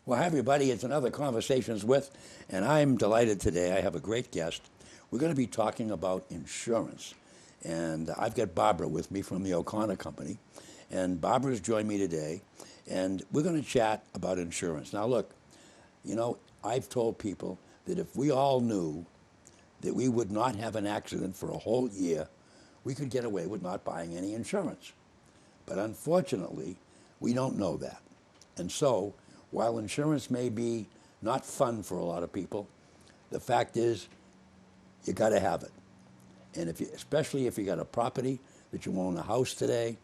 Well, hi, everybody. It's another Conversations With, and I'm delighted today. I have a great guest. We're going to be talking about insurance. And I've got Barbara with me from the O'Connor Company. And Barbara's joined me today, and we're going to chat about insurance. Now, look, you know, I've told people that if we all knew that we would not have an accident for a whole year, we could get away with not buying any insurance. But unfortunately, we don't know that. And so, while insurance may be not fun for a lot of people, the fact is you got to have it. And if you, especially if you got a property that you own a house today,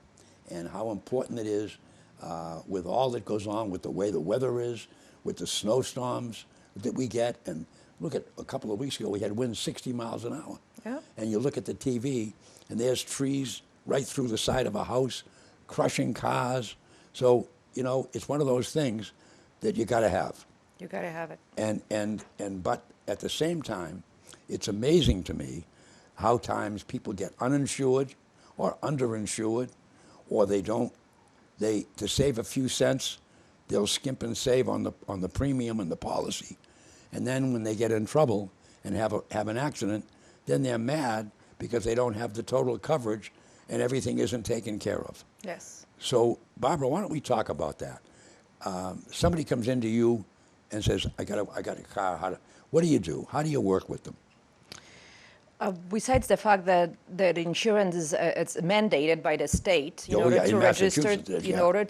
and how important it is with all that goes on with the way the weather is, with the snowstorms that we get. And look at a couple of weeks ago, we had winds 60 miles an hour. Yeah. And you look at the TV, and there's trees right through the side of a house, crushing cars. So, you know, it's one of those things that you got to have. You got to have it. But at the same time, it's amazing to me how times people get uninsured or underinsured, or to save a few cents, they'll skimp and save on the premium and the policy. And then when they get in trouble and have an accident, then they're mad because they don't have the total coverage and everything isn't taken care of. Yes. So, Barbara, why don't we talk about that? Somebody comes into you and says, I got a car. What do you do? How do you work with them? Besides the fact that insurance is it's mandated by the state in order to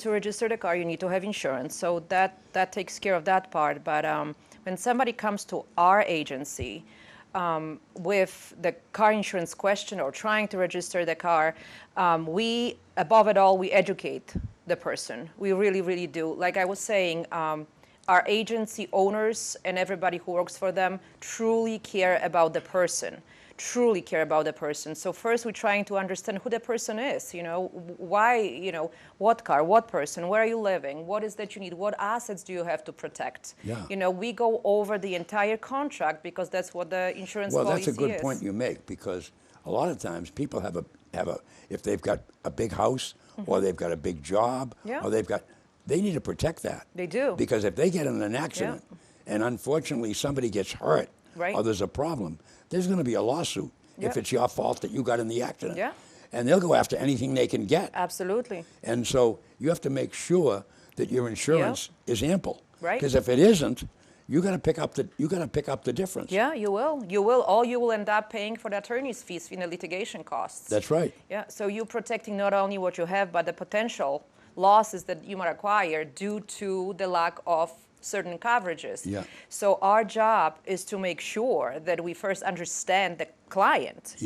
register the car, you need to have insurance. So that takes care of that part. But when somebody comes to our agency with the car insurance question or trying to register the car, we above it all we educate the person. We really, really do. Like I was saying, our agency owners and everybody who works for them truly care about the person. So first we're trying to understand who the person is, why, what car, what person, where are you living, what is that you need, what assets do you have to protect? Yeah. We go over the entire contract because that's what the insurance policy is. Well, that's a good point you make, because a lot of times people have if they've got a big house or they've got a big job or they need to protect that. They do. Because if they get in an accident and unfortunately somebody gets hurt or there's a problem, there's going to be a lawsuit if it's your fault that you got in the accident. Yeah. And they'll go after anything they can get. Absolutely. And so you have to make sure that your insurance is ample. Right. Because if it isn't, you got to pick up the difference. Yeah, you will. You will end up paying for the attorney's fees in the litigation costs. That's right. Yeah. So you're protecting not only what you have, but the potential losses that you might acquire due to the lack of certain coverages. Yeah. So our job is to make sure that we first understand the client,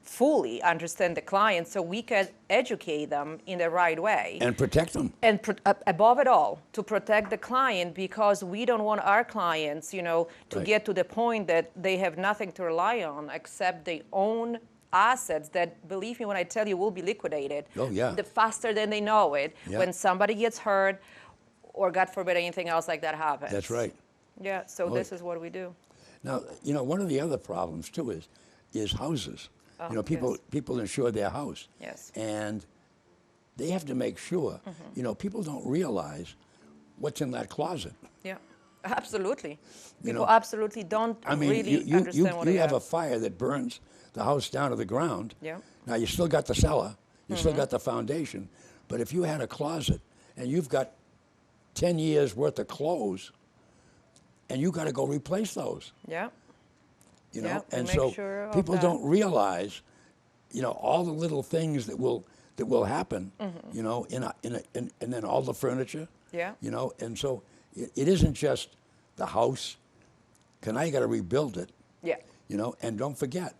fully understand the client so we can educate them in the right way. And protect them. And above it all, to protect the client, because we don't want our clients, to get to the point that they have nothing to rely on except their own assets that, believe me when I tell you, will be liquidated. Oh, yeah. The faster than they know it. Yeah. When somebody gets hurt, or God forbid anything else like that happens. That's right. Yeah, so this is what we do. Now, one of the other problems too is houses. People insure their house. Yes. And they have to make sure, people don't realize what's in that closet. Yeah, absolutely. People absolutely don't really understand what they have. You have a fire that burns the house down to the ground. Yeah. Now, you still got the cellar, you still got the foundation, but if you had a closet and you've got 10 years worth of clothes, and you got to go replace those. Yeah. And so people don't realize, all the little things that will happen, and then all the furniture. Yeah. And so it isn't just the house. Now you got to rebuild it. Yeah. And don't forget,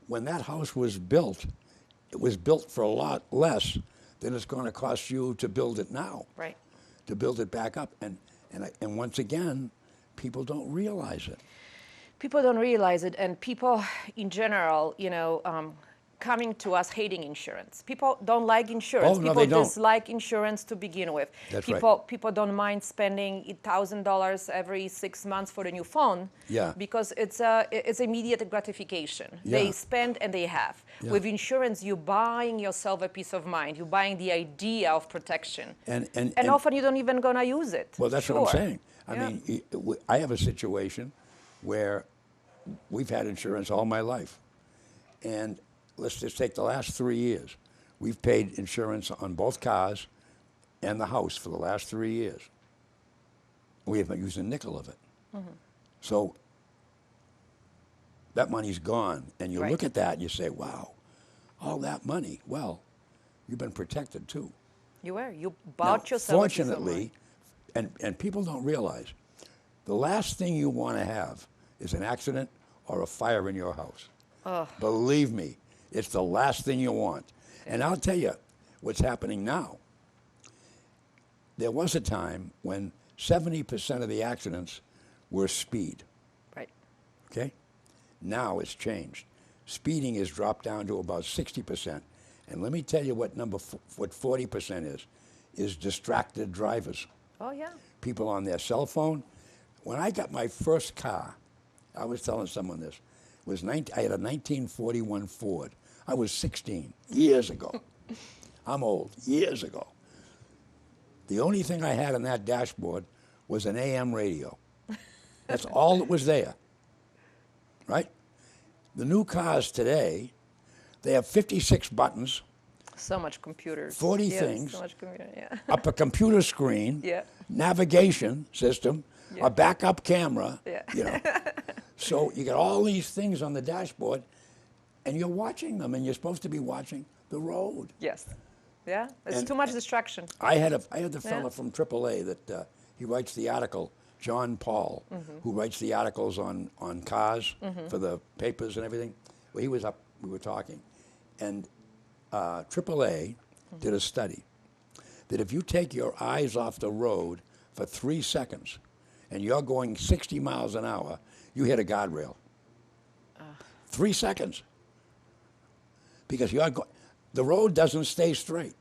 when that house was built, it was built for a lot less than it's going to cost you to build it now. Right. To build it back up. And once again, people don't realize it. People don't realize it, and people in general, coming to us hating insurance. People don't like insurance. Oh, no, people they don't. dislike insurance to begin with. That's People don't mind spending $1,000 every 6 months for a new phone. Yeah. Because it's immediate gratification. Yeah. They spend and they have. Yeah. With insurance, you're buying yourself a peace of mind. You're buying the idea of protection. And often you don't even gonna use it. Well, that's what I'm saying. I mean, I have a situation where we've had insurance all my life. And let's just take the last 3 years. We've paid insurance on both cars and the house for the last 3 years. We haven't used a nickel of it. So that money's gone. And you look at that and you say, wow, all that money. Well, you've been protected too. You were. You bought yourself. Fortunately, and people don't realize, the last thing you want to have is an accident or a fire in your house. Believe me, it's the last thing you want. And I'll tell you what's happening now. There was a time when 70% of the accidents were speed. Right. Okay? Now it's changed. Speeding has dropped down to about 60%. And let me tell you what what 40% is distracted drivers. Oh, yeah. People on their cell phone. When I got my first car, I was telling someone this, I had a 1941 Ford. I was 16, years ago. I'm old, years ago. The only thing I had on that dashboard was an AM radio. That's all that was there, right? The new cars today, they have 56 buttons. So much computers. 40 things. So much computer, up a computer screen. Navigation system. A backup camera. You know. So you got all these things on the dashboard, and you're watching them, and you're supposed to be watching the road. Yes. Yeah. It's too much distraction. I had the fellow from AAA that he writes the article, John Paul, who writes the articles on cars for the papers and everything. Well, he was up. We were talking, and AAA did a study that if you take your eyes off the road for 3 seconds, and you're going 60 miles an hour, you hit a guardrail. 3 seconds, because the road doesn't stay straight.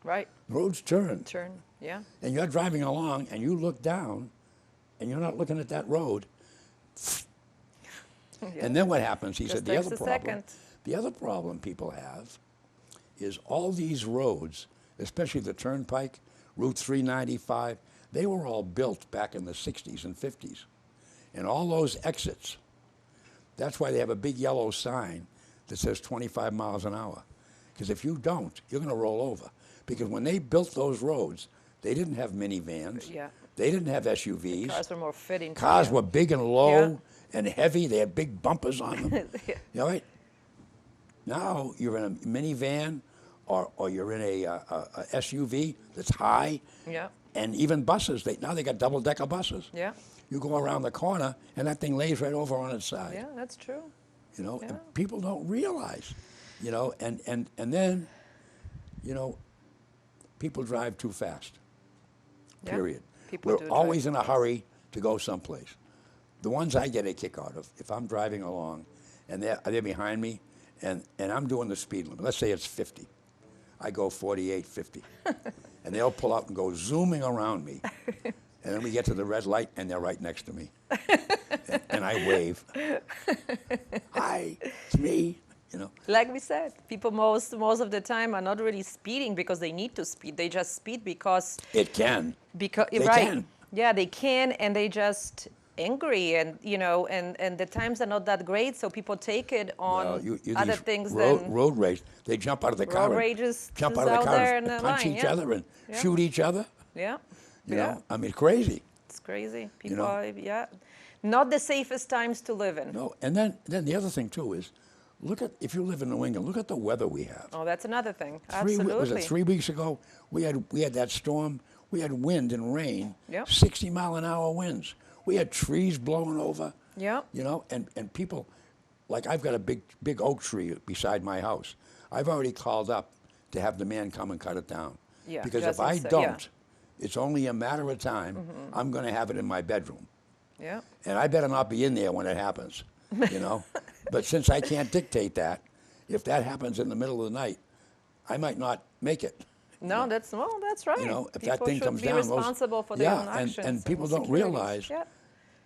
Right. Roads turn. Turn. Yeah. And you're driving along, and you look down, and you're not looking at that road. And then what happens? He said the other problem people have is all these roads, especially the Turnpike, Route 395, they were all built back in the 60s and 50s. And all those exits, that's why they have a big yellow sign that says 25 miles an hour. Because if you don't, you're going to roll over. Because when they built those roads, they didn't have minivans. Yeah. They didn't have SUVs. The cars were more fitting. Cars were big and low and heavy. They had big bumpers on them. You know, right? Now you're in a minivan or you're in a SUV that's high. Yeah. And even buses. Now they got double-decker buses. Yeah. You go around the corner, and that thing lays right over on its side. Yeah, that's true. You know, and people don't realize, you know, and then, you know, people drive too fast. Period. We're always in a hurry to go someplace. The ones I get a kick out of, if I'm driving along, and they're behind me, and I'm doing the speed limit. Let's say it's 50. I go 48, 50. And they'll pull out and go zooming around me. And then we get to the red light, and they're right next to me. And I wave. Hi, it's me. You know. Like we said, people most of the time are not really speeding because they need to speed. They just speed because it can. Because they can. Yeah, they can, and they just angry, and you know, and the times are not that great, so people take it on other things than road rage. They jump out of the car. Road rages jump out of the car and punch each other and shoot each other. Yeah. You know, I mean, crazy. It's crazy. People are, not the safest times to live in. No, and then the other thing too is, if you live in New England, look at the weather we have. Oh, that's another thing. Absolutely. Was it 3 weeks ago? We had that storm. We had wind and rain. 60-mile-an-hour winds. We had trees blowing over. Yeah. You know, and people, like I've got a big oak tree beside my house. I've already called up to have the man come and cut it down. Yeah. Because if I don't, it's only a matter of time. I'm going to have it in my bedroom. Yeah. And I better not be in there when it happens, you know. But since I can't dictate that, if that happens in the middle of the night, I might not make it. No, that's right. You know, if people that thing comes down, be responsible for their own actions. and people don't realize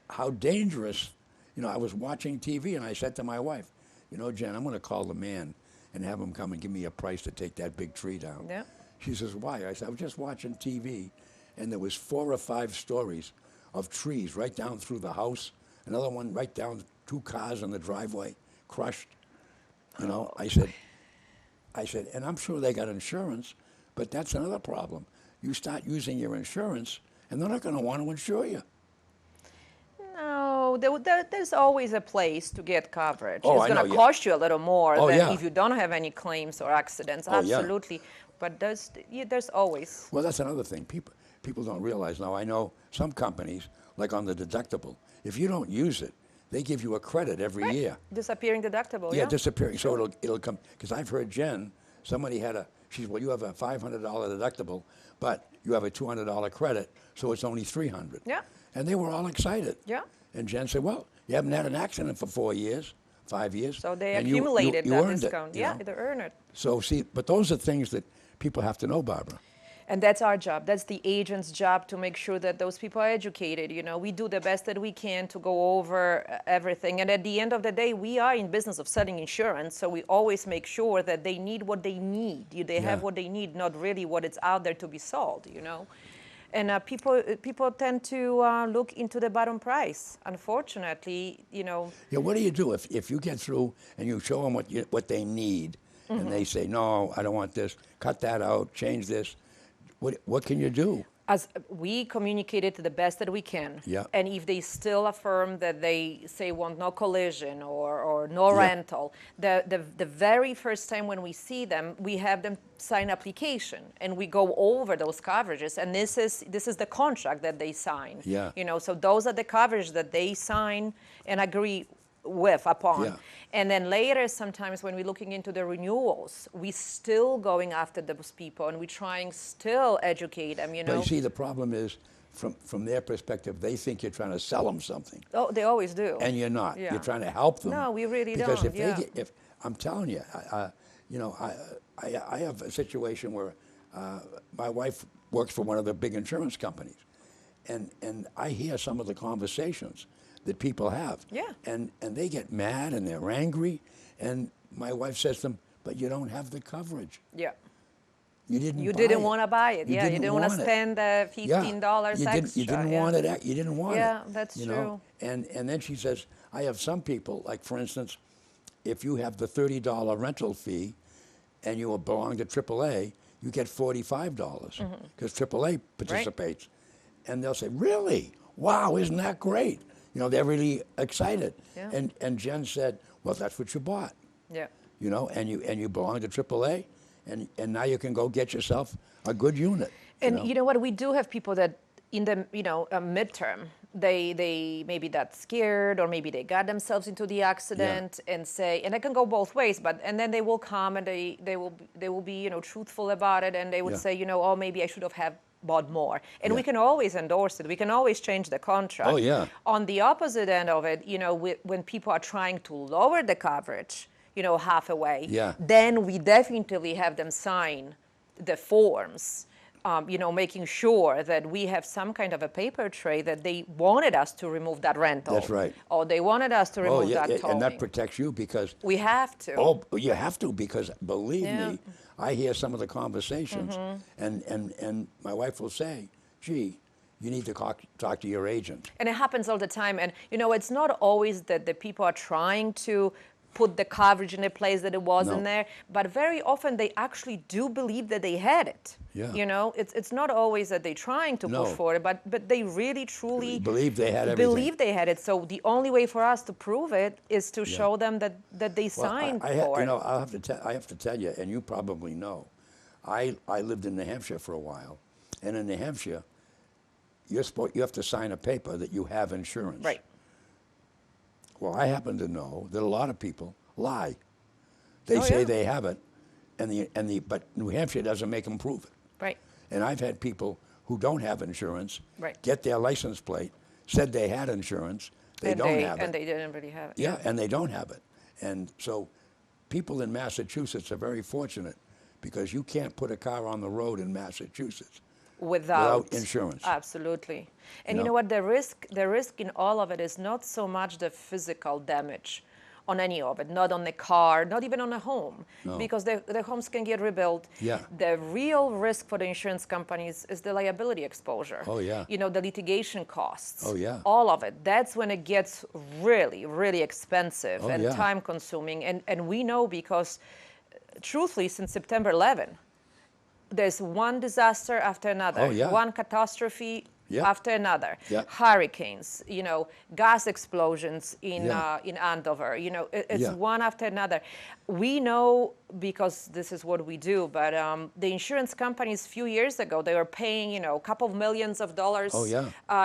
how dangerous. You know, I was watching TV and I said to my wife, you know, Jen, I'm going to call the man and have him come and give me a price to take that big tree down. Yeah. She says, why? I said, I was just watching TV, and there was 4 or 5 stories of trees right down through the house. Another one right down 2 cars in the driveway, crushed. You know, I said, and I'm sure they got insurance, but that's another problem. You start using your insurance, and they're not going to want to insure you. No, there's always a place to get coverage. Oh, it's going to cost you a little more than if you don't have any claims or accidents. Absolutely. Yeah. But there's always. Well, that's another thing. People don't realize now. I know some companies, like on the deductible, if you don't use it, they give you a credit every year. Disappearing deductible. Yeah, disappearing. So it'll come, because I've heard Jen, somebody she said, well, you have a $500 deductible, but you have a $200 credit, so it's only $300. Yeah. And they were all excited. Yeah. And Jen said, well, you haven't had an accident for 4 years, 5 years. So they and accumulated you that earned discount. It, they earn it. So see, but those are things that people have to know, Barbara. And that's our job. That's the agent's job, to make sure that those people are educated. You know, we do the best that we can to go over everything. And at the end of the day, we are in business of selling insurance, so we always make sure that they need what they need. They have what they need, not really what is out there to be sold, you know. And people tend to look into the bottom price. Unfortunately, you know. Yeah, what do you do if you get through and you show them what they need, and they say, no, I don't want this, cut that out, change this? What can you do? As we communicate it the best that we can. Yeah. And if they still affirm that they say want no collision or no rental, the very first time when we see them, we have them sign application and we go over those coverages. And this is the contract that they sign. Yeah. You know, so those are the coverage that they sign and agree upon. Yeah. And then later, sometimes when we're looking into the renewals, we still going after those people and we're trying still educate them, you know. But you see, the problem is, from their perspective, they think you're trying to sell them something. Oh, they always do. And you're not. Yeah. You're trying to help them. No, we really because don't. Because if I'm telling you, you know, I have a situation where my wife works for one of the big insurance companies, and I hear some of the conversations that people have. Yeah. And they get mad and they're angry, and my wife says to them, but you don't have the coverage. Yeah. You didn't want to buy it. You didn't want to spend the $15 extra. You didn't want it. You didn't want it. Yeah, that's true. Know? And then she says, I have some people, like for instance, if you have the $30 rental fee and you belong to AAA, you get $45 because AAA participates. Right. And they'll say, really? Wow, isn't that great? You know, they're really excited. Yeah. And Jen said, well, that's what you bought. Yeah. You know, and you belong to AAA, and now you can go get yourself a good unit. And you know what? We do have people that in the, midterm, they maybe that scared, or maybe they got themselves into the accident and say, and it can go both ways, and then they will come and they will be, truthful about it, and they would say, oh, maybe I should have bought more. And we can always endorse it. We can always change the contract. Oh, yeah. On the opposite end of it, when people are trying to lower the coverage, half away, then we definitely have them sign the forms, making sure that we have some kind of a paper trail that they wanted us to remove that rental. That's right. Or they wanted us to remove that towing. And that protects you because... We have to. Oh, you have to, because believe me, I hear some of the conversations, and my wife will say, gee, you need to talk to your agent. And it happens all the time. And, it's not always that the people are trying to put the coverage in a place that it wasn't there, but very often they actually do believe that they had it. Yeah. It's not always that they're trying to push for it, but they really, truly believe they had everything. Believe they had it. So the only way for us to prove it is to show them that they signed for it. I have to tell you, and you probably know, I lived in New Hampshire for a while, and in New Hampshire, you have to sign a paper that you have insurance. Right. Well, I happen to know that a lot of people lie. They say they have it, but New Hampshire doesn't make them prove it. Right. And I've had people who don't have insurance get their license plate, said they had insurance, they don't have it. And they didn't really have it. Yeah, and they don't have it. And so people in Massachusetts are very fortunate, because you can't put a car on the road in Massachusetts without insurance. Absolutely. And you know what, the risk in all of it is not so much the physical damage on any of it, not on the car, not even on a home, because the homes can get rebuilt. Yeah. The real risk for the insurance companies is the liability exposure. Oh, yeah. You know, the litigation costs. Oh, yeah. All of it. That's when it gets really, really expensive and yeah. time consuming. And we know because, truthfully, since September 11, there's one disaster after another, one catastrophe after another. Hurricanes, you know, gas explosions in Andover, you know, it's one after another. We know, because this is what we do, but the insurance companies a few years ago, they were paying, you know, a couple of millions of dollars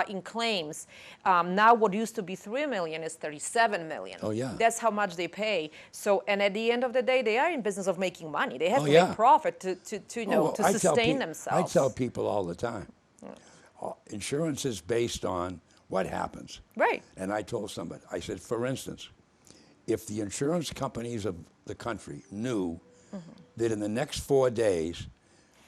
in claims. Now what used to be $3 million is $37 million. That's how much they pay. So, and at the end of the day, they are in business of making money. They have to make profit to sustain themselves. I tell people all the time, insurance is based on what happens. Right. And I told somebody, I said, for instance, if the insurance companies of the country knew that in the next 4 days,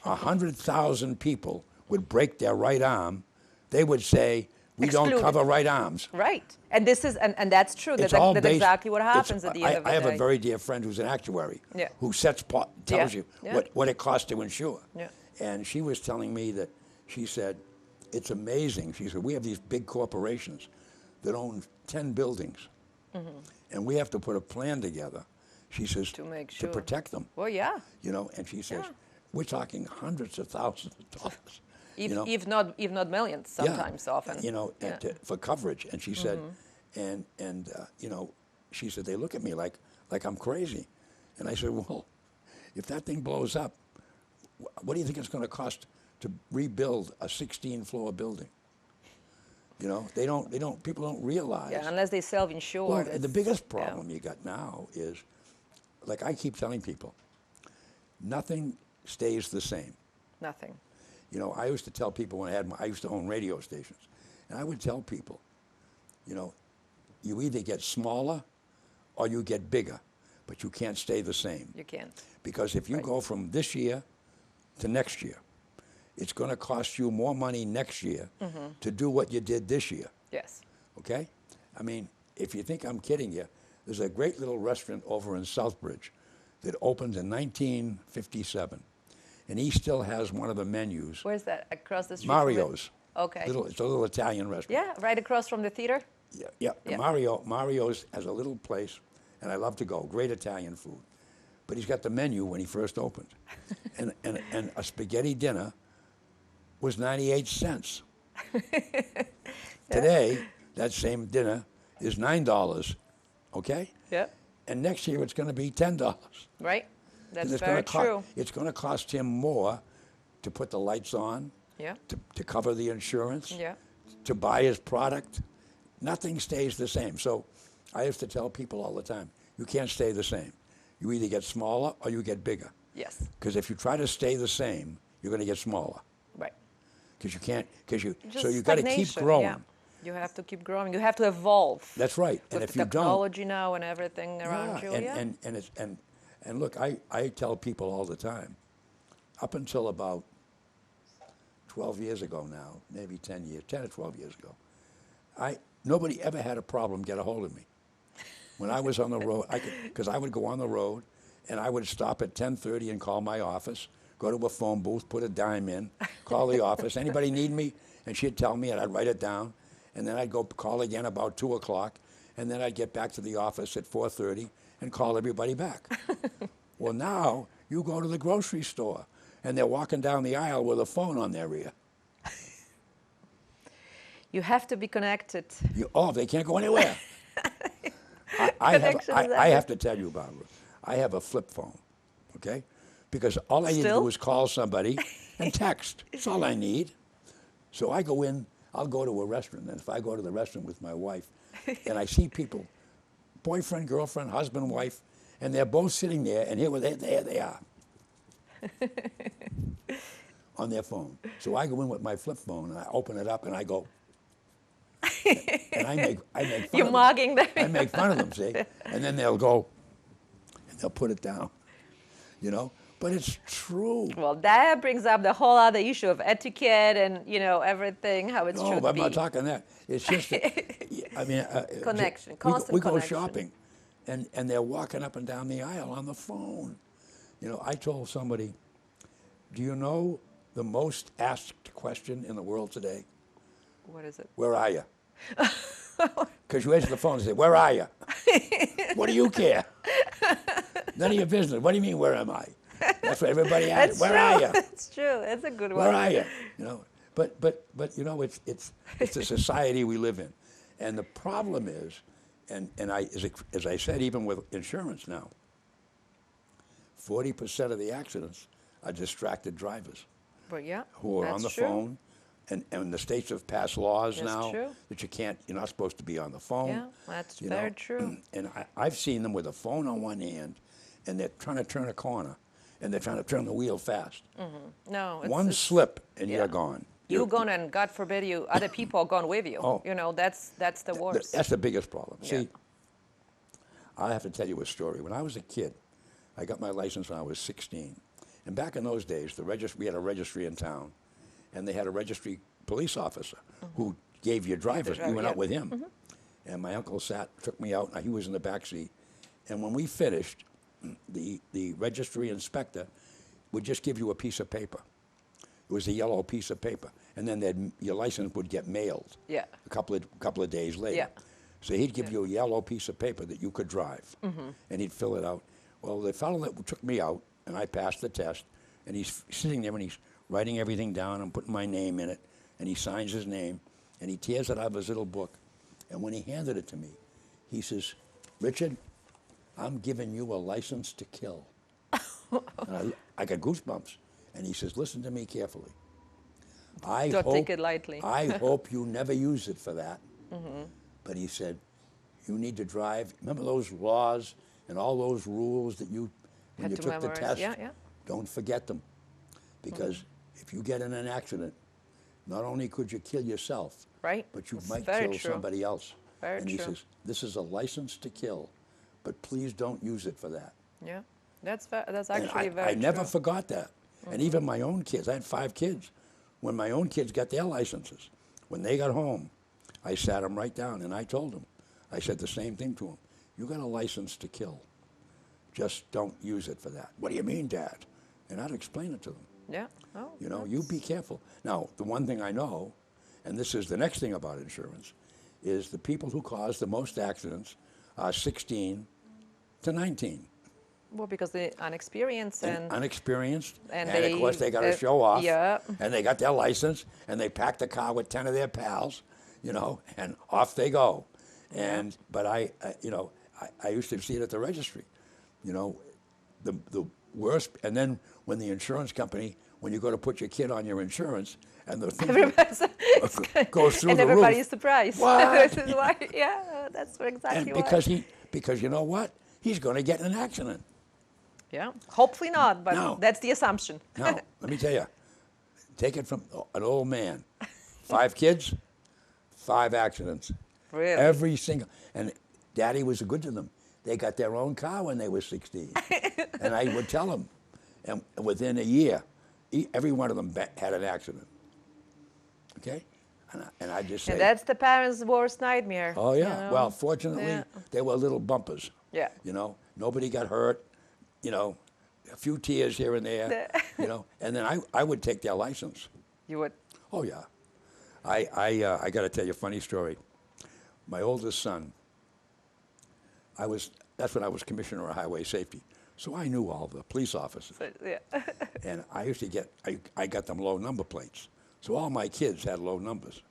100,000 people would break their right arm, they would say, we don't cover right arms. Right. And this is, and that's true. That's exactly what happens at the end of the day. I have a very dear friend who's an actuary who tells you what it costs to insure. And she was telling me that, she said, it's amazing. She said, we have these big corporations that own 10 buildings. And we have to put a plan together, she says, to protect them. Well, yeah. You know, and she says, we're talking hundreds of thousands of dollars. If not millions, sometimes, often. You know, for coverage. And she said, you know, she said, they look at me like I'm crazy. And I said, well, if that thing blows up, what do you think it's going to cost to rebuild a 16-floor building? You know, people don't realize. Yeah, unless they self-insure. Well, the biggest problem you got now is, like I keep telling people, nothing stays the same. Nothing. You know, I used to tell people when I used to own radio stations, and I would tell people, you know, you either get smaller or you get bigger, but you can't stay the same. You can't. Because if you go from this year to next year, it's going to cost you more money next year to do what you did this year. Yes. Okay? I mean, if you think I'm kidding you, there's a great little restaurant over in Southbridge that opened in 1957. And he still has one of the menus. Where's that? Across the street? Mario's. Okay. It's a little Italian restaurant. Yeah, right across from the theater? Yeah. Mario's has a little place, and I love to go. Great Italian food. But he's got the menu when he first opened. and a spaghetti dinner was 98 cents. Today, that same dinner is $9, okay? Yeah. And next year it's going to be $10. Right. That's very true. It's going to cost him more to put the lights on, to cover the insurance, to buy his product. Nothing stays the same. So I used to tell people all the time, you can't stay the same. You either get smaller or you get bigger. Yes. Because if you try to stay the same, you're going to get smaller. Right. Because you can't, so you've got to keep growing. Yeah. You have to keep growing. You have to evolve. That's right. With and if the you don't, technology now and everything around you. And look, I tell people all the time, up until about 12 years ago now, maybe 10 or 12 years ago, nobody ever had a problem get a hold of me. When I was on the road, because I would go on the road, and I would stop at 10:30 and call my office, go to a phone booth, put a dime in, call the office. Anybody need me? And she'd tell me, and I'd write it down. And then I'd go call again about 2 o'clock, and then I'd get back to the office at 4:30 and call everybody back. Well, now you go to the grocery store, and they're walking down the aisle with a phone on their ear. You have to be connected. They can't go anywhere. I have to tell you, Barbara, I have a flip phone, okay? Because all I need to do is call somebody and text. That's all I need. So I go in, I'll go to a restaurant, and if I go to the restaurant with my wife, and I see people, boyfriend, girlfriend, husband, wife, and they're both sitting there, and there they are, on their phone. So I go in with my flip phone, and I open it up, and I go, and I make fun of them. You're mugging them. I make fun of them, see? And then they'll go, and they'll put it down, you know? But it's true. Well, that brings up the whole other issue of etiquette and, you know, everything, how it should be. No, but I'm not talking that. It's just, I mean... connection, constant we go connection. shopping, and they're walking up and down the aisle on the phone. You know, I told somebody, do you know the most asked question in the world today? What is it? Where are you? Because you answer the phone and say, where are you? What do you care? None of your business. What do you mean, where am I? That's what everybody asks. Where are you? That's true. That's a good one. Where are you? You know, but you know, it's the society we live in, and the problem is, and as I said, even with insurance now, 40% of the accidents are distracted drivers. But yeah, who are on the phone, and the states have passed laws now that you're not supposed to be on the phone. Yeah, that's very true. And I've seen them with a phone on one hand, and they're trying to turn a corner, and they're trying to turn the wheel fast. Mm-hmm. No, one slip and you're gone. You're gone, and God forbid other people are gone with you. Oh, you know, that's the worst. That's the biggest problem. See, I have to tell you a story. When I was a kid, I got my license when I was 16. And back in those days, we had a registry in town, and they had a registry police officer who gave you drivers. You went out with him. And my uncle took me out, and he was in the back seat. And when we finished, the registry inspector would just give you a piece of paper. It was a yellow piece of paper. And then your license would get mailed a couple of days later. Yeah. So he'd give you a yellow piece of paper that you could drive, and he'd fill it out. Well, the fellow that took me out, and I passed the test, and he's sitting there and he's writing everything down and putting my name in it, and he signs his name, and he tears it out of his little book. And when he handed it to me, he says, Richard, I'm giving you a license to kill. And I got goosebumps. And he says, listen to me carefully. Don't take it lightly. I hope you never use it for that. But he said, you need to drive. Remember those laws and all those rules that when you took the test? Don't forget them. Because if you get in an accident, not only could you kill yourself, but you might kill somebody else. And he says, this is a license to kill, but please don't use it for that. Yeah, that's actually very true. I never forgot that. And even my own kids, I had 5 kids. When my own kids got their licenses, when they got home, I sat them right down and I told them, I said the same thing to them. You got a license to kill. Just don't use it for that. What do you mean, Dad? And I'd explain it to them. Yeah. Oh, you know, you be careful. Now, the one thing I know, and this is the next thing about insurance, is the people who cause the most accidents are 16 to 19. Well, because they're unexperienced and of course they got to show off. Yeah. And they got their license, and they pack the car with 10 of their pals, you know, and off they go. And but I used to see it at the registry, you know, the worst. And then when the insurance company, when you go to put your kid on your insurance, and the thing goes through and the everybody's roof. surprised. What? This is why, that's exactly why. Because you know what? He's going to get in an accident. Yeah, hopefully not, but that's the assumption. No, let me tell you. Take it from an old man. 5 kids, 5 accidents. Really? Every single. And Daddy was good to them. They got their own car when they were 16. And I would tell them. And within a year, every one of them had an accident. Okay? And I just say. And that's the parents' worst nightmare. Oh, yeah. You know? Well, fortunately, they were little bumpers. Yeah. You know, nobody got hurt. You know, a few tears here and there. You know, and then I would take their license. You would? Oh, yeah. I got to tell you a funny story. My oldest son, that's when I was commissioner of highway safety. So I knew all the police officers. And I used to I got them low number plates. So all my kids had low numbers.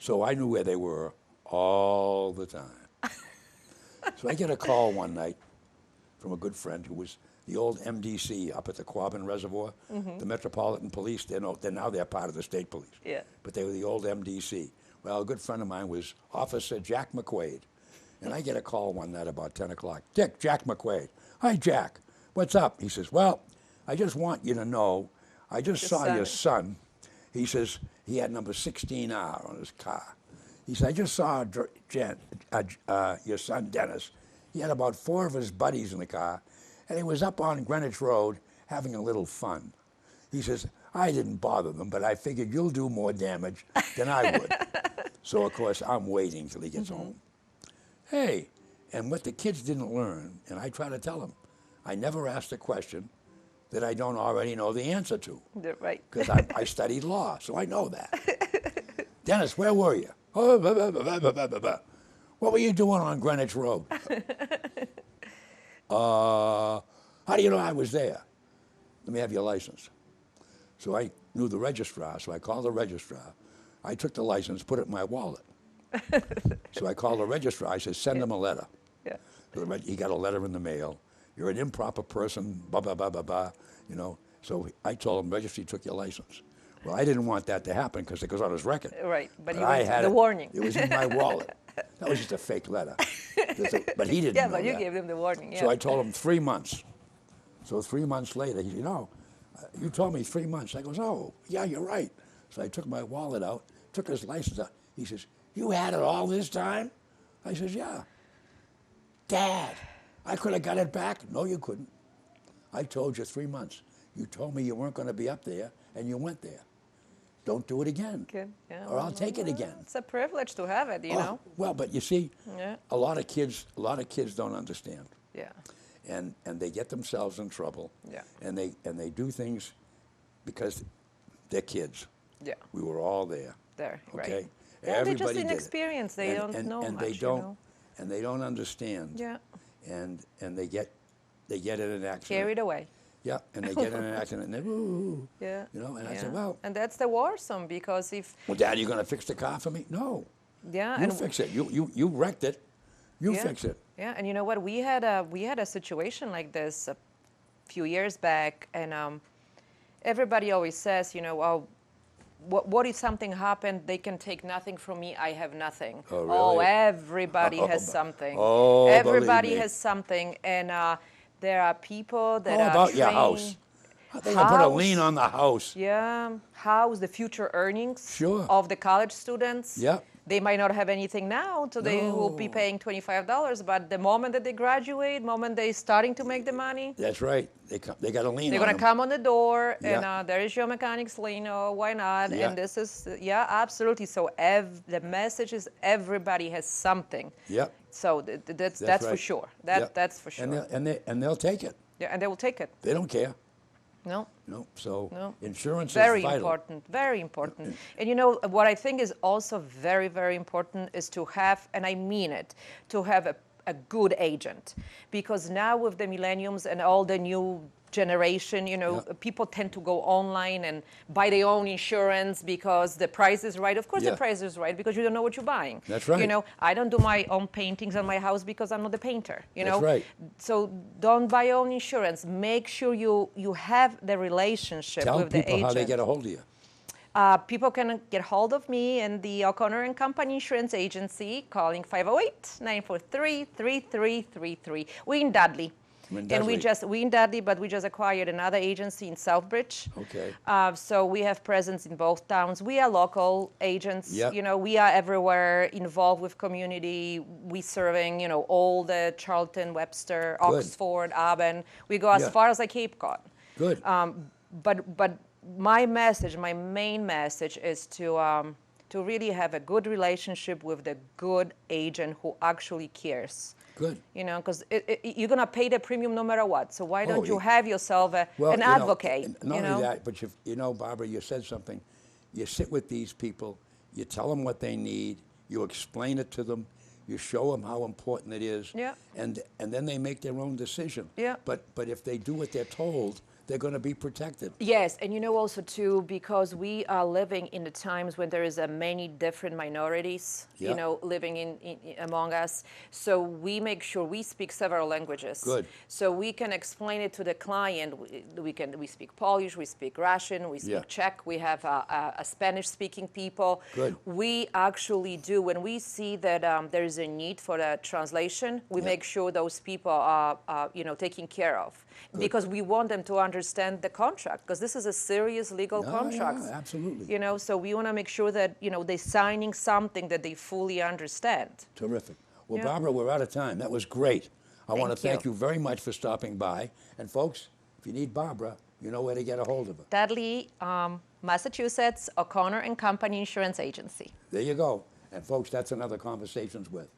So I knew where they were all the time. So I get a call one night from a good friend who was the old MDC up at the Quabbin Reservoir, the Metropolitan Police. Now they're part of the state police. Yeah. But they were the old MDC. Well, a good friend of mine was Officer Jack McQuaid. And I get a call one night about 10 o'clock. Dick, Jack McQuaid. Hi, Jack. What's up? He says, well, I just want you to know, I just saw your son. He says he had number 16R on his car. He said, I just saw your son, Dennis. He had about 4 of his buddies in the car, and he was up on Greenwich Road having a little fun. He says, I didn't bother them, but I figured you'll do more damage than I would. So, of course, I'm waiting till he gets home. Hey, And what the kids didn't learn, and I try to tell them, I never asked a question that I don't already know the answer to. Right. Because I studied law, so I know that. Dennis, where were you? Oh, blah, blah, blah, blah, blah, blah, blah. What were you doing on Greenwich Road? How do you know I was there? Let me have your license. So I knew the registrar, so I called the registrar. I took the license, put it in my wallet. So I called the registrar. I said, send him a letter. Yeah. So he got a letter in the mail. You're an improper person, blah, blah, blah, blah, blah, you know. So I told him, registry took your license. Well, I didn't want that to happen because it goes on his record. Right, but you I had had the warning. It was in my wallet. That was just a fake letter. But he didn't know Yeah, but you that. gave him the warning, yeah. So I told him 3 months. So 3 months later, he said, you told me 3 months. I goes, oh, yeah, you're right. So I took my wallet out, took his license out. He says, you had it all this time? I says, yeah. Dad, I could have got it back. No, you couldn't. I told you 3 months. You told me you weren't going to be up there, and you went there. Don't do it again, Good. Yeah, or I'll take it again. It's a privilege to have it, you know. Well, but you see, Yeah. a lot of kids don't understand, Yeah. and they get themselves in trouble. Yeah. And they do things because they're kids. Yeah. We were all there. There, Okay. right. Yeah, they're just Everybody did it. inexperienced. They don't know and much, they you don't, know. and they don't understand. Yeah. And they get in an accident. Carried away. Yeah, and they get in an accident, and they ooh, Yeah. you know. And I Yeah. said, well, And that's the worrisome because if Dad, you going to fix the car for me? No. yeah, You and fix it. You wrecked it. You yeah. fix it. Yeah, and you know what? We had a situation like this a few years back, and everybody always says, you know, oh, what if something happened? They can take nothing from me. I have nothing. Oh, really? Oh, everybody has something. Oh, everybody believe me. has something, and there are people that How are about your trained- house? They gonna put a lien on the house. Yeah, house, the future earnings Sure. of the college students. Yep. They might not have anything now, so they will be No. paying $25. But the moment that they graduate, moment they're starting to make the money, That's right. They got a lien they're on gonna them. come on the door, and Yeah. There is your mechanic's lien. Oh, why not? Yeah. And this is absolutely. So the message is everybody has something. Yep. So that's for right. sure. Yep. That's for sure. And they'll take it. Yeah, and they will take it. They don't care. No. No. So No. insurance Very is vital. important, very important. And you know, what I think is also very, very important is to have, and I mean it, to have a good agent. Because now with the millenniums and all the new generation, you know, Yeah. people tend to go online and buy their own insurance because the price is right. Of course Yeah. the price is right because you don't know what you're buying. That's right. You know, I don't do my own paintings on my house because I'm not a painter, you That's know. right. So don't buy your own insurance. Make sure you have the relationship Tell with the people agent. how they get a hold of you. People can get hold of me in the O'Connor and Company Insurance Agency, calling 508-943-3333. We're in Dudley. And we in Dudley, but we just acquired another agency in Southbridge. Okay. So we have presence in both towns. We are local agents. Yep. You know, we are everywhere, involved with community. We serving, you know, all the Charlton, Webster, Good. Oxford, Auburn. We go as Yeah. far as like Cape Cod. Good. But my message, my main message is to really have a good relationship with the good agent who actually cares. Good. You know, because you're gonna pay the premium no matter what. So why don't Oh, you have yourself an you know, advocate? and not only that, but you know, Barbara, you said something. You sit with these people, you tell them what they need, you explain it to them, you show them how important it is, Yeah. and then they make their own decision. Yeah. But if they do what they're told, they're going to be protected. Yes, and you know also too, because we are living in the times when there is many different minorities, Yeah. you know, living in among us. So we make sure we speak several languages. Good. So we can explain it to the client. We speak Polish, we speak Russian, we speak Yeah. Czech. We have a Spanish-speaking people. Good. We actually do when we see that there is a need for a translation. We Yeah. make sure those people are you know, taken care of. Because we want them to understand the contract, because this is a serious legal contract. Yeah, absolutely. You know, so we want to make sure that, you know, they're signing something that they fully understand. Terrific. Well, Yeah. Barbara, we're out of time. That was great. I want to Thank thank you very much for stopping by. And folks, if you need Barbara, you know where to get a hold of her. Dudley, Massachusetts, O'Connor and Company Insurance Agency. There you go. And folks, that's another Conversations With.